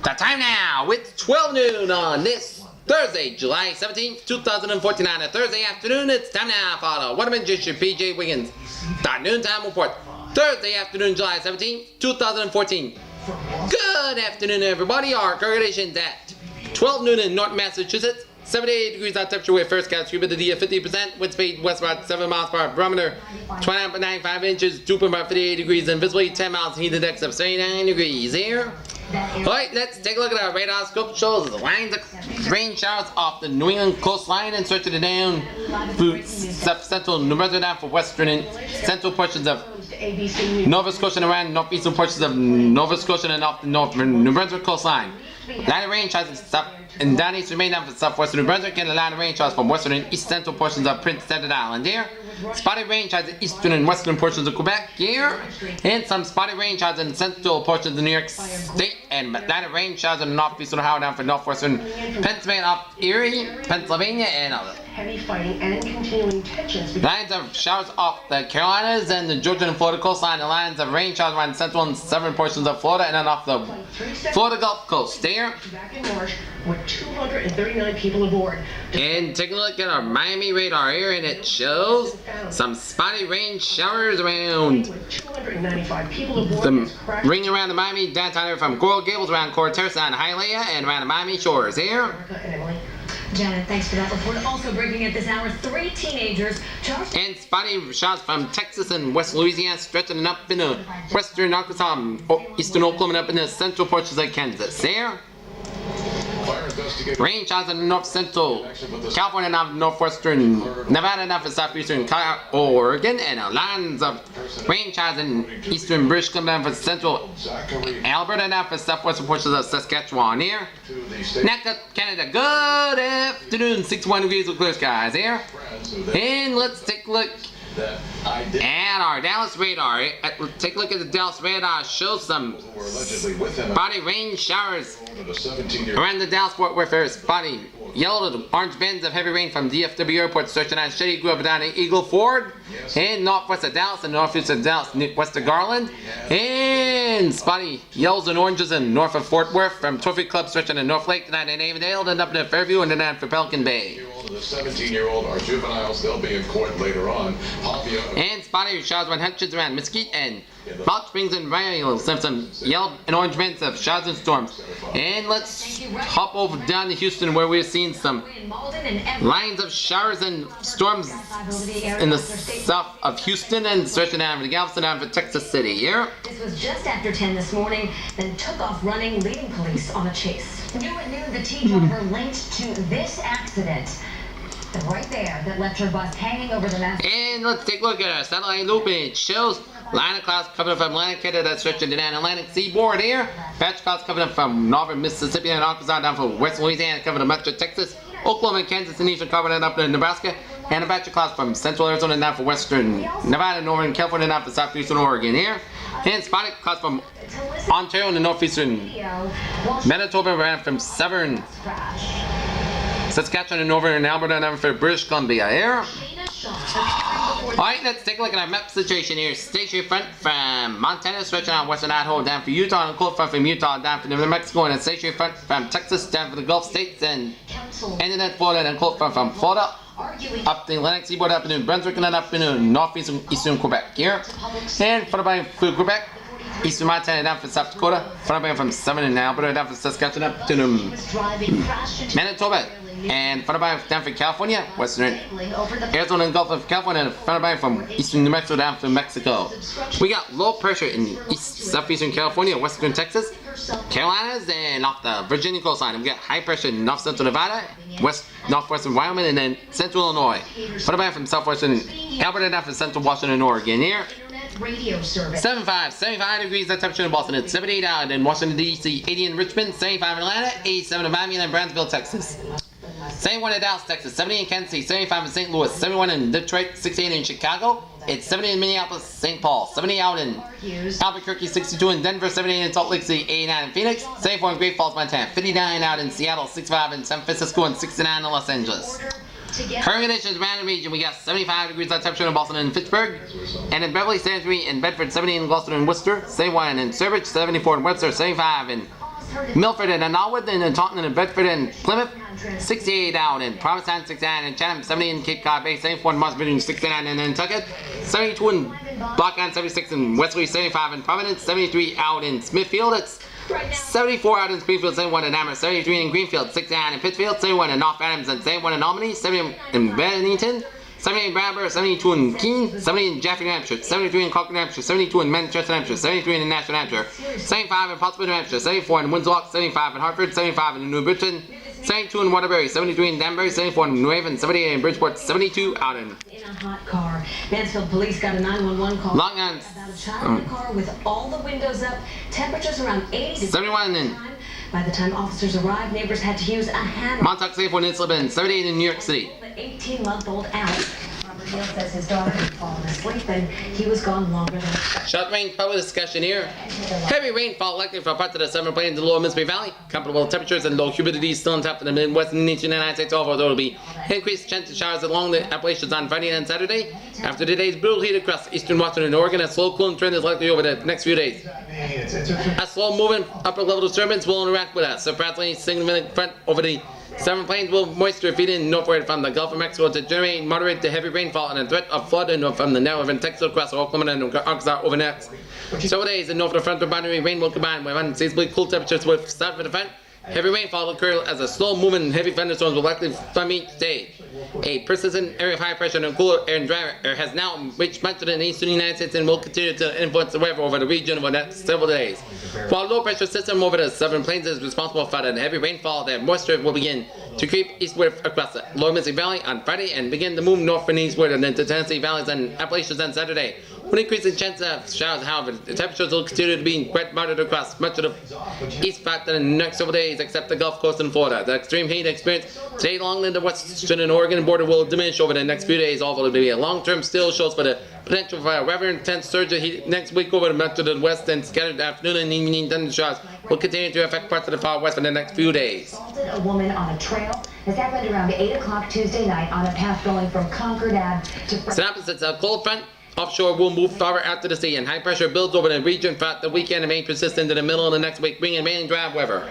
The time now, it's 12 noon on this Thursday, July 17th, 2014. On a Thursday afternoon, it's time now for the Waterman PJ Wiggins. The Noontime Report, Thursday afternoon, July 17th, 2014. Good afternoon, everybody. Our current conditions at 12 noon in North Massachusetts. 78 degrees out temperature with first gust humidity of 50%, wind speed westward 7 miles per hour, barometer 29.95 inches, dew point about 58 degrees, and visibly 10 miles, heat index of 79 degrees here. Alright, let's take a look at our radar scope. Shows the lines of rain showers off the New England coastline and stretching it down through central New Brunswick down for western and central portions of Nova Scotia and around northeastern portions of Nova Scotia and off the northern New Brunswick coastline. Line of rain showers and down east remain down for southwestern New Brunswick, and a line of rain showers from western and east central portions of Prince Edward Island here. Spotty rain showers in eastern and western portions of Quebec here, and some spotty rain showers in central portions of New York State, and line of rain showers in the northeastern Ohio down for northwestern Pennsylvania up Erie, Pennsylvania, and heavy fighting and continuing tensions. Lines of showers off the Carolinas and the Georgia and Florida coastline, and lines of rain showers around central and southern portions of Florida, and then off the Florida Gulf Coast there. Back in March, with 239 people aboard. And take a look at our Miami radar here, and it shows some spotty rain showers around With 295 people aboard, the ring around the Miami downtown area from Coral Gables around Coral Terrace on Hialeah and around the Miami shores here. Janet, thanks for that report. Also breaking at this hour, 3 teenagers charged. And spotty showers from Texas and West Louisiana, stretching up into western Arkansas, eastern Oklahoma, and up in the central portions of Kansas there. Rain showers in north central California and northwestern Nevada and for southeastern Oregon, and lines of rain showers in eastern British Columbia for central Alberta and for southwestern portions of Saskatchewan here. Next up, Canada, good afternoon, 61 degrees with clear skies here. And let's take a look at our Dallas radar. Take a look at the Dallas radar. Shows some spotty rain showers around the Dallas-Fort Worth area. Spotty yellow to orange bands of heavy rain from DFW Airport stretching on Shady Grove down to Eagle Ford, and northwest of Dallas and northeast of Dallas, west of Garland, and spotty yellows and oranges in north of Fort Worth from Trophy Club stretching in North Lake down in Avondale and up in Fairview and then down for Pelican Bay. The 17-year-old are juveniles. They'll be in court later on. And spotty showers around Hutchins around Mesquite and Balch Springs and Ryle. Some yellow and orange bands of showers and storms. And let's hop over down to Houston, where we're seeing some lines of showers and storms in the south of Houston and stretching down to Galveston down for Texas City here. This was just after 10 this morning, then took off running, leading police on a chase. New at noon, the teen driver linked to this accident. Right there, that left her bus hanging over the mast. And let's take a look at our satellite loop. It shows line of clouds coming from Atlantic Canada that's stretching to the Atlantic seaboard here. Patch clouds coming from northern Mississippi and Arkansas down from west Louisiana, coming to metro Texas, Oklahoma, and Kansas, and eastern Colorado up to Nebraska. And a batch of clouds from central Arizona down for western Nevada, northern California down for southeastern Oregon here. And spotty clouds from Ontario and the northeastern Manitoba around from southern Saskatchewan and northern Alberta and for British Columbia here. Alright, let's take a look at our map situation here. Stationary front from Montana stretching out western Idaho down for Utah, and a cold front from Utah down for New Mexico, and a stationary front from Texas down for the Gulf States and ending at Florida, and a cold front from Florida up the Atlantic seaboard up into New Brunswick and then up into northeastern eastern Quebec here. And followed by Quebec, eastern Montana down for South Dakota, followed by from southern Alberta down for Saskatchewan up to Manitoba, and followed by down for California, western Arizona and Gulf of California, and followed by from eastern New Mexico down to Mexico. We got low pressure in southeastern California, western Texas, Carolinas, and off the Virginia coastline. We got high pressure in north central Nevada, northwestern Wyoming, and then central Illinois. Followed by from southwestern Alberta down for central Washington and Oregon here. Radio service. 75 degrees the temperature in Boston. It's 78 out in Washington, D.C., 80 in Richmond, 75 in Atlanta, 87 in Miami, and Brownsville, Texas. 71 in Dallas, Texas, 70 in Kansas City, 75 in St. Louis, 71 in Detroit, 68 in Chicago. It's 70 in Minneapolis, St. Paul, 70 out in Albuquerque, 62 in Denver, 78 in Salt Lake City, 89 in Phoenix, 74 in Great Falls, Montana, 59 out in Seattle, 65 in San Francisco, and 69 in Los Angeles. Current conditions around the region, we got 75 degrees of temperature in Boston and Pittsburgh, and in Beverly, 73 in Bedford, 70 in Gloucester and Worcester, 71 in Sturbridge, 74 in Webster, 75 in Milford and Norwood, and Taunton and Bedford and Plymouth. 68 out in Provincetown, 69 in Chatham, 70 in Cape Cod Bay, 74 in Moss 69 in Nantucket, 72 in Blockland, 76 in Wesley, 75 in Providence, 73 out in Smithfield. It's 74 out in Springfield, 71 in Amherst, 73 in Greenfield, 69 in Pittsfield, 71 in North Adams, and 71 in Albany, 70 in Bennington, 70 in Bradford, 72 in Keene, 70 in Jaffrey, New Hampshire, 73 in Concord, New Hampshire, 72 in Manchester, New Hampshire, 73 in Nashville, New Hampshire, 75 in Pottsville, New Hampshire, 74 in Windsor, 75 in Hartford, 75 in New Britain, 72 in Waterbury, 73 in Danbury, 74 in New Haven, 78 in Bridgeport, 72 out in a hot car. Mansfield police got a 911 call Long Island about a child in the car with all the windows up, temperatures around 80 to 71 in By the time officers arrived, neighbors had to use a hammer. Montauk, 74 in Islip, 78 in New York City. The 18-month-old Alex. Robert Neal says his daughter had fallen asleep and he was gone longer than expected. Short range public discussion here. Heavy rainfall likely for parts of the southern plains and lower Mississippi Valley. Comfortable temperatures and low humidity still on top of the Midwestern United States, although there will be increased chance of showers along the Appalachians on Friday and Saturday. After today's brutal heat across eastern Washington and Oregon, a slow cooling trend is likely over the next few days. A slow moving upper level disturbance will interact with a surprisingly significant front over the southern plains will moisture feeding northward from the Gulf of Mexico to generate moderate to heavy rainfall and a threat of flooding from the northern Texas across Oklahoma and Arkansas over next several days. In north of the frontal boundary, rain will combine with unseasonably cool temperatures with start with the front. Heavy rainfall will occur as a slow moving heavy thunderstorms will likely from each day. A persistent area of high pressure and cooler air and drier air has now reached much of the eastern United States and will continue to influence the weather over the region over the next several days. While a low pressure system over the southern plains is responsible for the heavy rainfall, the moisture will begin to creep eastward across the lower Mississippi Valley on Friday and begin to move north and eastward and into Tennessee valleys and Appalachians on Saturday. With increasing chance of showers, however, the temperatures will continue to be quite moderate across much of the east part in the next several days, except the Gulf Coast and Florida. The extreme heat experienced today along the western and Oregon border will diminish over the next few days, although there will be a long-term still shows for the potential for a rather intense surge of heat next week over the much of the west, and scattered afternoon and evening thunderstorms will continue to affect parts of the far west for the next few days. A woman on a trail. This happened around 8 o'clock Tuesday night on a path going from Concord Ave to... Synopsis, a cold front offshore will move farther out to the sea, and high pressure builds over the region throughout the weekend and may persist into the middle of the next week, bringing mainly dry weather.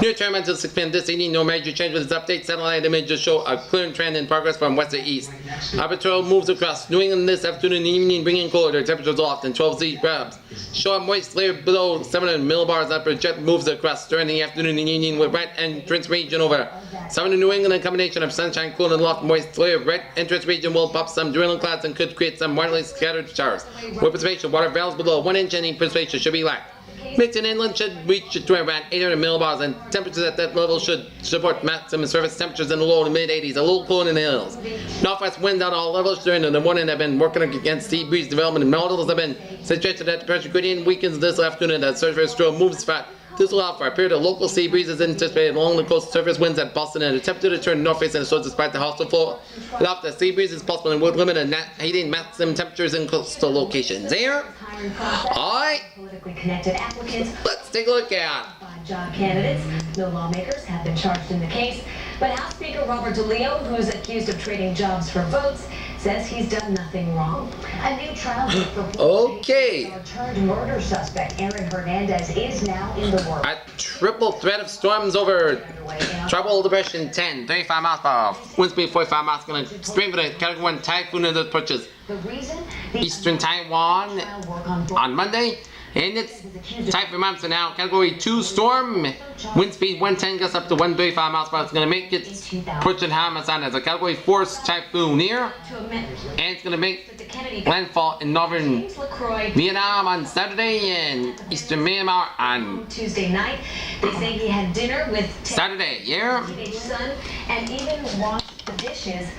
Near term until 6 p.m. this evening, no major change with this update. Satellite images show a clearing trend in progress from west to east. Arbitrary moves across New England this afternoon and evening, bringing colder temperatures aloft and 12 Z grabs. Show a moist layer below 700 millibars upper jet moves across during the afternoon and evening with right entrance region over southern New England. A combination of sunshine, cool, and aloft moist layer. Right entrance region will pop some dwindling clouds and could create some widely scattered showers. With precipitation, water valves below 1 inch, any precipitation should be lacked. Mixing inland should reach to around 800 millibars, and temperatures at that level should support maximum surface temperatures in the low to mid 80s, a little cooler in the hills. Northwest winds at all levels during the morning have been working against sea breeze development, and models have been suggested that the pressure gradient weakens this afternoon. That surface drill moves fast. This will allow for a period of local sea breezes anticipated along the coast. Surface winds at Boston and a temperature to turn northwest and so despite the hostile flow. Aloft, the sea breeze is possible and would limit heating maximum temperatures in coastal locations. There. Alright. Let's take a look at job candidates. No lawmakers have been charged in the case, but House Speaker Robert DeLeo, who's accused of trading jobs for votes, says he's done nothing wrong. A new trial date for returned murder suspect Aaron Hernandez is now in the works. A triple threat of storms over Tropical Depression 10, 35 miles per hour. Wind speed 45 miles, going to stream for the Category 1 typhoon as it approaches eastern Taiwan on Monday. And it's typhoon months now. Category 2 storm. Wind speed 110 gusts up to 135 miles per hour. It's going to make it approaching Hamasan as a Category 4 typhoon here. And it's going to make landfall in northern Vietnam on Saturday and eastern Myanmar on Tuesday night. They say he had dinner with Saturday, yeah. teenage son and even washed the dishes.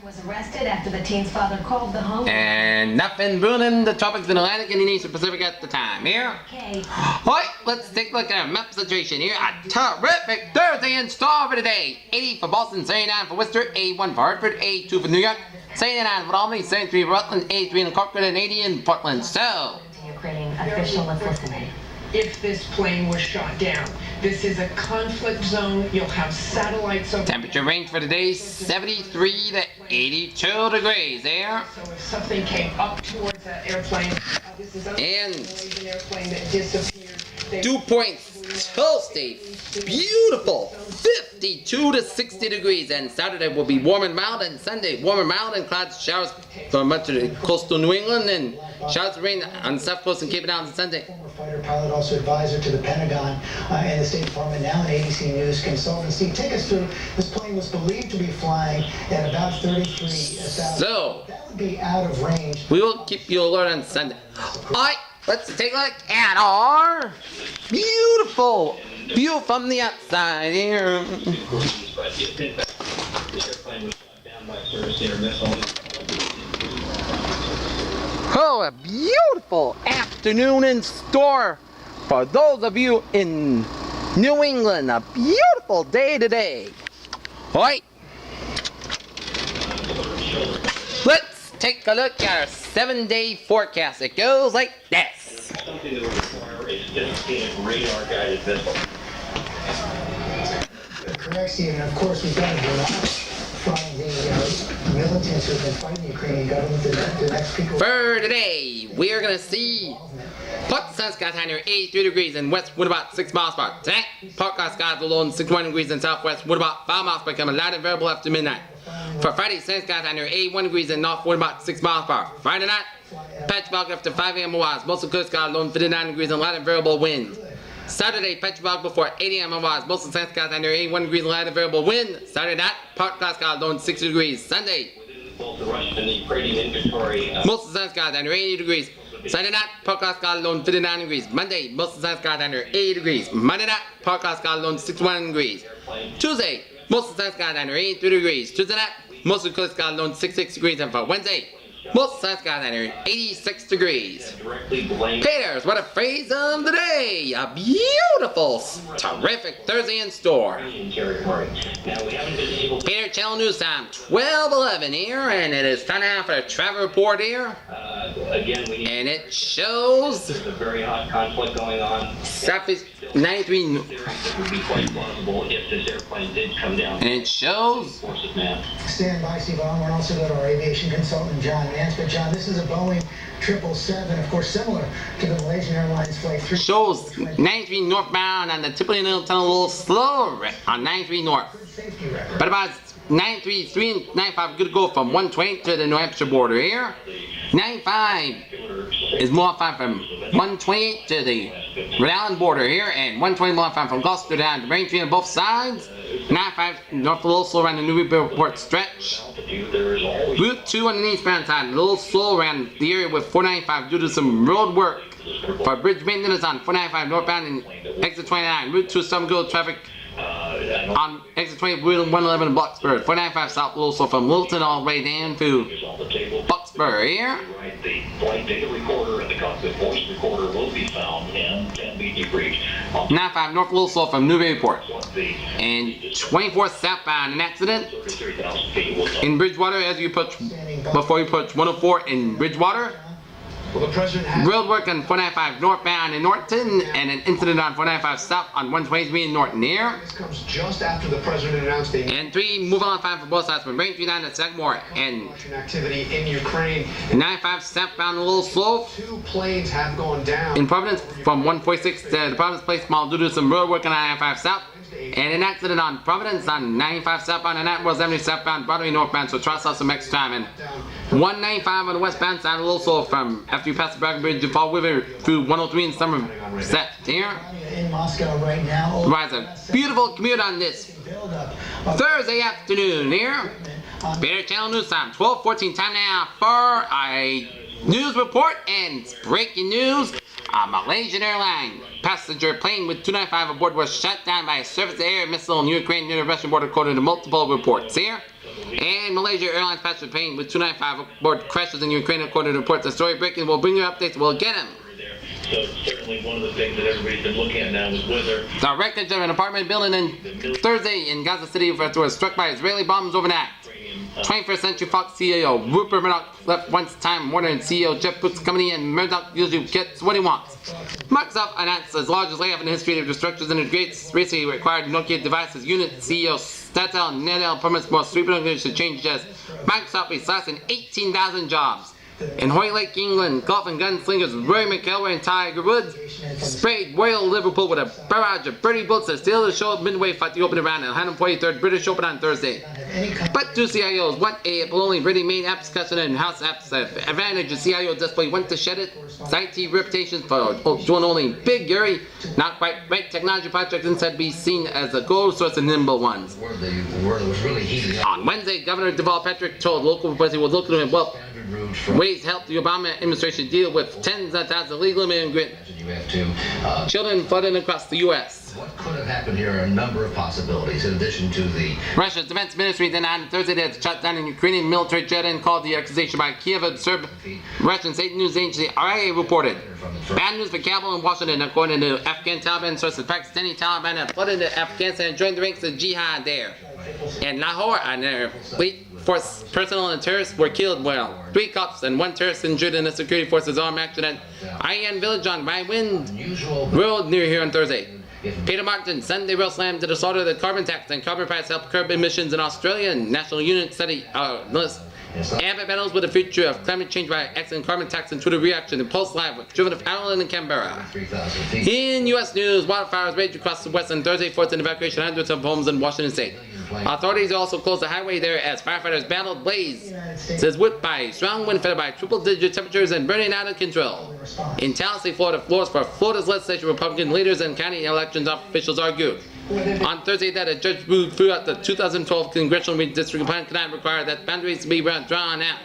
Was arrested after the teen's father called the home. And nothing ruining the tropics in Atlantic and the Eastern Pacific at the time here. Okay. Alright, let's take a look at our map situation here. A terrific Thursday in store for today. 80 for Boston, 79 for Worcester, 81 for Hartford, 82 for New York, 79 for Albany, 73 for Rutland, 83 in Concord, and 80 in Portland. So, Ukrainian official is listening. If this plane was shot down, this is a conflict zone. You'll have satellites over. Temperature range for today 73 to 82 degrees there. So if something came up towards that airplane, this is an airplane that disappeared. Dew points, Tuesday, beautiful, 52 to 60 degrees, and Saturday will be warm and mild, and Sunday warm and mild, and clouds, showers for much of the coastal New England, and showers of rain on the south coast and Cape Town on Sunday. Former fighter pilot, also advisor to the Pentagon and the State Department, now an ABC News consultant. Steve, take us through. This plane was believed to be flying at about 33,000. So That would be out of range. we will keep you alert on Sunday. Alright, let's take a look at our beautiful view from the outside here. Oh, a beautiful afternoon in store for those of you in New England. A beautiful day today. Alright, let's take a look at our 7-day forecast. It goes like this. Something that would require a sophisticated radar-guided missile. Correct, Steve. And of course, we've got a barrage from the militants who have been fighting the Ukrainian government. The next peak. For today, we are going to see Port Sun's near 83 degrees and west wind about 6 miles per hour. Tonight, Port skies will low 61 degrees and southwest wind about 5 miles per hour, becoming light and variable after midnight. For Friday, Sun's near 81 degrees and north wind about 6 miles per hour. Friday night, patch fog after 5 a.m. wise, most of the coast skies low 59 degrees and light and variable wind. Saturday, patch fog before 8 a.m. wise, most of the sun skies under 81 degrees and light and variable wind. Saturday night, Port skies low 60 degrees. Sunday, Both the Russian and the Ukrainian inventory. most of the sun skies under 80 degrees. Sunday night, Port skies low 59 degrees. Monday, most of the sun skies under 80 degrees. Monday night, Port skies low 61 degrees. Tuesday, most of the sun skies under 83 degrees. Tuesday night, most of the coast skies low 66 degrees. And for Wednesday, most of the sun skies under 86 degrees. Directly blamed. Peters, what a phrase of the day! A beautiful, terrific Thursday in store. Territory. Now we haven't been able to. Peter, Channel News Time, 12:11 here, and it is time now for a travel report here. Again, we need. And it shows There's a very hot conflict going on. Southeast 93, Theories that would be quite plausible if this airplane did come down. and it shows Forces now. Stand by, Steve. We're also go to our aviation consultant, John Nance. But John, this is a Boeing 777, of course, similar to the Malaysian Airlines Flight 3. shows 93 northbound on the tip of the tunnel a little slow on 93 north. Safety record. But about 93, 3, and 95 good to go from 120 to the New Hampshire border here. 95 is more fine from 128 to the Rhode Island border here, and 120 more fine from Gloucester down to Braintree on both sides. 95 north a little slow around the Newburyport stretch. There is always. Route 2 on the eastbound side, a little slow around the area with 495 due to some road work. For bridge maintenance on 495 northbound and exit 29. Route 2 some good traffic on exit 20, Route 111 in Blacksburg. 495 south, a little slow from Littleton all the way down to On the table. Blacksburg here. Right, the flight data recorder and the cockpit voice recorder will be found and can be debriefed. 95 north, a little slow from Newburyport. The And 24 southbound, an accident 33,000 feet will know. in Bridgewater as you approach, before you approach 104 in Bridgewater. Well, the president has. Road work on 495 northbound in Norton, and an incident on 495 south on 123 in Norton here. This comes just after the president announced the And 3 moving on 5 for both sides from Braintree down to Sagamore. And Russian activity in Ukraine. 95 southbound a little slow 2 planes have gone down. in Providence from 146 to the Providence Place Mall due to some road work on 95 south. And an accident on Providence on 95 southbound and that was 70 southbound, Broadway northbound, so try to some extra time. And 195 on the westbound side a little slow from after you pass the Bracken Bridge to Fall River through 103 in Somerset here. In Moscow right now. Provides a beautiful commute on this Thursday afternoon here. Better Channel News Time, 12:14 time now for a news report and it's breaking news. A Malaysian airline passenger plane with 295 aboard was shot down by a surface-to-air missile in Ukraine near the Russian border, according to multiple reports here. And Malaysia Airlines passenger plane with 295 aboard crashes in Ukraine, according to reports. The story breaking. We'll bring you updates. We'll get them. So certainly one of the things that everybody's been looking at now is whether The wreckage of an apartment building in Thursday in Gaza City was struck by Israeli bombs overnight. 21st Century Fox CEO Rupert Murdoch left once Time Warner and CEO Jeff Brooks' company, and Murdoch usually gets what he wants. Microsoft announced its largest layoff in the history of restructures and integrates recently required Nokia Devices unit CEO Statel Nadell permits more sweeping organizations changes. Microsoft is slashing 18,000 jobs. In Hoylake, England, golf and gunslingers Rory McIlroy and Tiger Woods sprayed Royal Liverpool with a barrage of birdie bolts to steal the show. Midway fought the opening round at the 143rd British Open on Thursday. But two CIOs went a only British main apps discussion and house apps advantage. The CIO display went to shed it. IT reputations for doing only big, airy, not quite right technology projects instead be seen as a gold source of nimble ones. On Wednesday, Governor Deval Patrick told local reporters he was looking to him, well, ways to help the Obama administration deal with tens of thousands of illegal immigrant children flooding across the U.S. What could have happened here are a number of possibilities in addition to the... Russia's defense ministry then on Thursday had shot down an Ukrainian military jet and called the accusation by Kiev a Serb Russian state news agency RIA reported. Bad news for Kabul and Washington, according to Afghan Taliban sources. Pakistani Taliban have flooded into Afghanistan and joined the ranks of jihad there. In Lahore, and their fleet force personnel and terrorists were killed, while 3 cops and 1 terrorist injured in the security forces armed action at Ayan village on Wind Road near here on Thursday. Peter Martin, Sunday will slam to the slaughter of the carbon tax and carbon price help curb emissions in Australia. National Unit study list. Abbott battles with the future of climate change by excellent carbon tax and Twitter reaction. And Pulse Live with Driven of Ireland and Canberra. In U.S. news, wildfires raged across the west on Thursday, forcing evacuation of hundreds of homes in Washington state. Authorities also closed the highway there as firefighters battled blaze. Says whipped by strong wind fed by triple-digit temperatures and burning out of control. In Tallahassee, Florida, floors for Florida's legislature, Republican leaders and county elections officials argued on Thursday that a judge ruled throughout the 2012 congressional redistricting plan cannot require that boundaries be drawn out.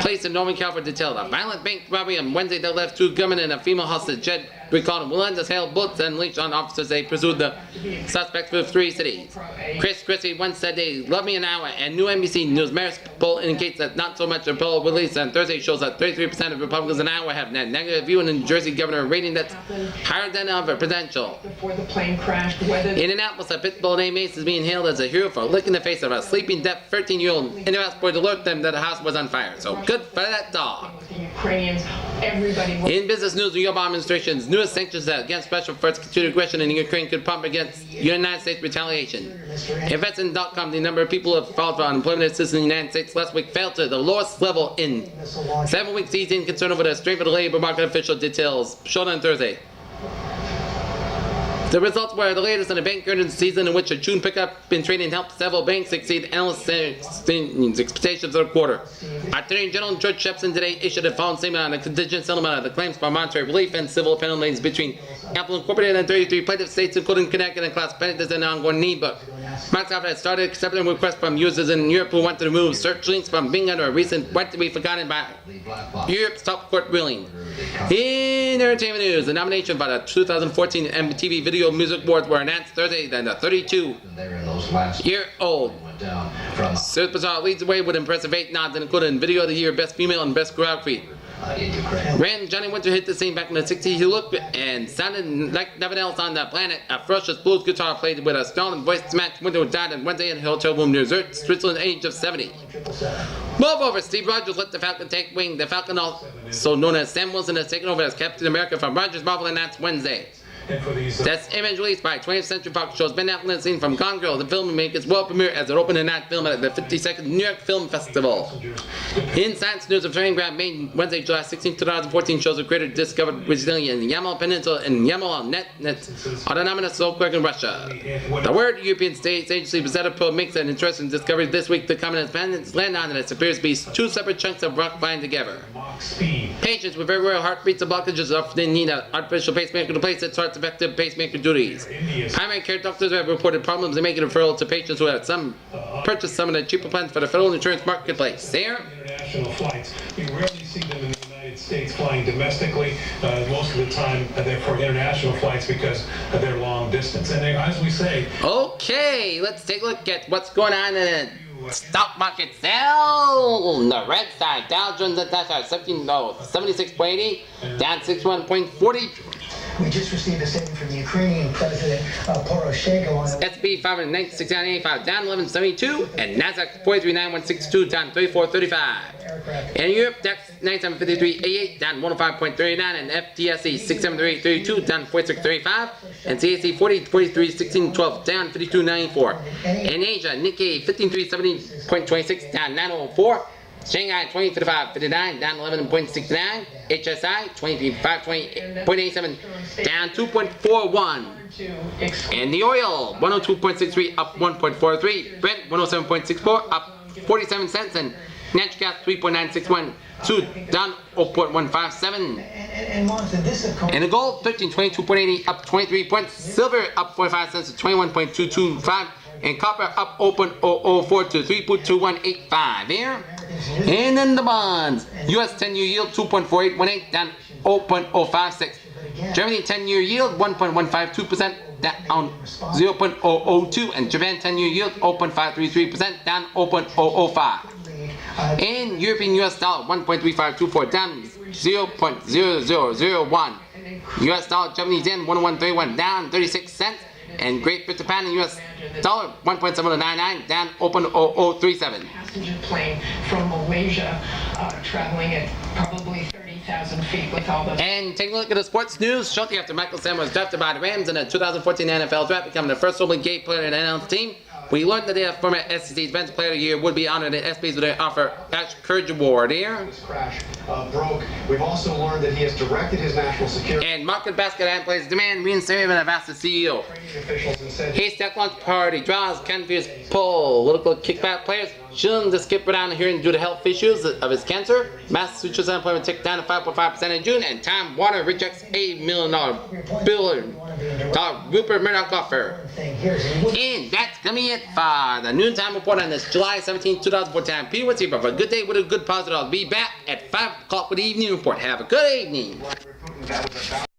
Placed in Northern California detailed a violent bank robbery on Wednesday that left 2 gunmen and a female hostage. Jed recalled Willenda's hailed bullets and leashed on officers. They pursued the suspects for 3 cities. Chris Christie once said they love me an hour, and new NBC News Marist poll indicates that not so much. A poll released on Thursday shows that 33% of Republicans in Iowa have a negative view in the New Jersey governor rating that's higher than ever presidential. In Indianapolis, a pit bull named Ace is being hailed as a hero for licking the face of a sleeping deaf 13-year-old Indianapolis boy to alert them that the house was on fire. So good for that dog. In business news, the Obama administration's newest sanctions against Russia for its continued aggression in Ukraine could pump against United States retaliation. Investing.com, the number of people who have filed for unemployment assistance in the United States last week fell to the lowest level in 7 weeks, easing concern over the strength of the labor market. Official details showed on Thursday. The results were the latest in a bank earnings season in which a June pickup in trading helped several banks exceed analysts' expectations of the quarter. Attorney General George Shepson today issued a following statement on the contingent settlement of the claims for monetary relief and civil penalties between Apple Incorporated and 33 plaintiff states, including Connecticut and Class Benefits in an ongoing knee book. Microsoft has started accepting requests from users in Europe who want to remove search links from Bing under a recent what to be forgotten by Europe's top court ruling. In entertainment news, the nomination for the 2014 MTV Video Music Awards were announced Thursday. Then the 32-year-old Sir Bizarre leads the way with impressive 8 nods, including Video of the Year, Best Female, and Best Choreography. When Johnny Winter hit the scene back in the 60s, he looked and sounded like nothing else on the planet. A ferocious blues guitar played with a strong voice match. Winter died on Wednesday in a hotel room near Zurich, Switzerland, age of 70. Moreover, Steve Rogers let the Falcon take wing. The Falcon, also known as Sam Wilson, has taken over as Captain America from Rogers Marvel, announced Wednesday. This image released by 20th Century Fox shows Ben Affleck scene from Gone Girl. The film makes world premiere as it opened in that film at the 52nd New York Film Festival. In science news, a train grab made Wednesday, July 16, 2014 shows a crater discovered recently in the Yamal Peninsula in Yamal autonomous Soviet in Russia. The World European Space Agency Bezetter makes an interesting discovery this week. The comet planets land on, and it appears to be 2 separate chunks of rock flying together. Patients with very rare heartbeats and blockages often need an artificial pacemaker to place its heart effective pacemaker duties. Primary care doctors have reported problems in making referrals to patients who have purchased some of the cheaper plans for the federal insurance marketplace. There. International flights. We rarely see them in the United States flying domestically. Most of the time, they're for international flights because of their long distance. And as we say. Okay, let's take a look at what's going on in the stock market sell. The red side, Dow Jones and Nasdaq 76.80, down 61.40. We just received a statement from the Ukrainian President Poroshenko on S&P 500 69.85 down 11.72, and Nasdaq 43.9162 down 34.35. In Europe, DAX 97.53.88 down 105.39, and FTSE 673.32 down 46.35, and CAC 40.43.16.12 down 52.94. In Asia, Nikkei 15.370.26 down 904. Shanghai 20.55.59 down 11.69. HSI 25.87 down 2.41. And the oil 102.63 up 1.43. Brent 107.64 up 47 cents. And natural gas 3.961 down 0.157. And the gold 1322.80 up 23 points. Silver up 45 cents to 21.225. And copper up 0.004 to 3.2185 here. And then the bonds. US 10-year yield 2.4818 down 0.056. Germany 10-year yield 1.152% down 0.002. And Japan 10-year yield 0.533% down 0.005. And European US dollar 1.3524 down 0.0001. US dollar Japanese yen 10131 down 36 cents. And Great Britain pound and US dollar 1.7099 down 0.0037. Passenger plane from Malaysia traveling at probably 30,000 feet with all those. And take a look at the sports news. Shortly after Michael Sam was drafted by the Rams in the 2014 NFL Draft, becoming the first openly gay player in the NFL team, we learned that the former SEC Defensive Player of the Year would be honored in SB's with an offer Ash Courage Award here. This crash broke. We've also learned that he has directed his national security. And market basket ad plays demand reinstatement of Vasta CEO. Haystack launch party draws confused political kickback players. Shilling to skip around here due to health issues of his cancer. Massachusetts unemployment ticked down to 5.5% in June. And Time Warner rejects $8 million Rupert Murdoch offer. And that's gonna be it for the Noontime Report on this July 17, 2014. Peter Woods here, but have a good day with a good positive. I'll be back at 5 o'clock with the evening report. Have a good evening.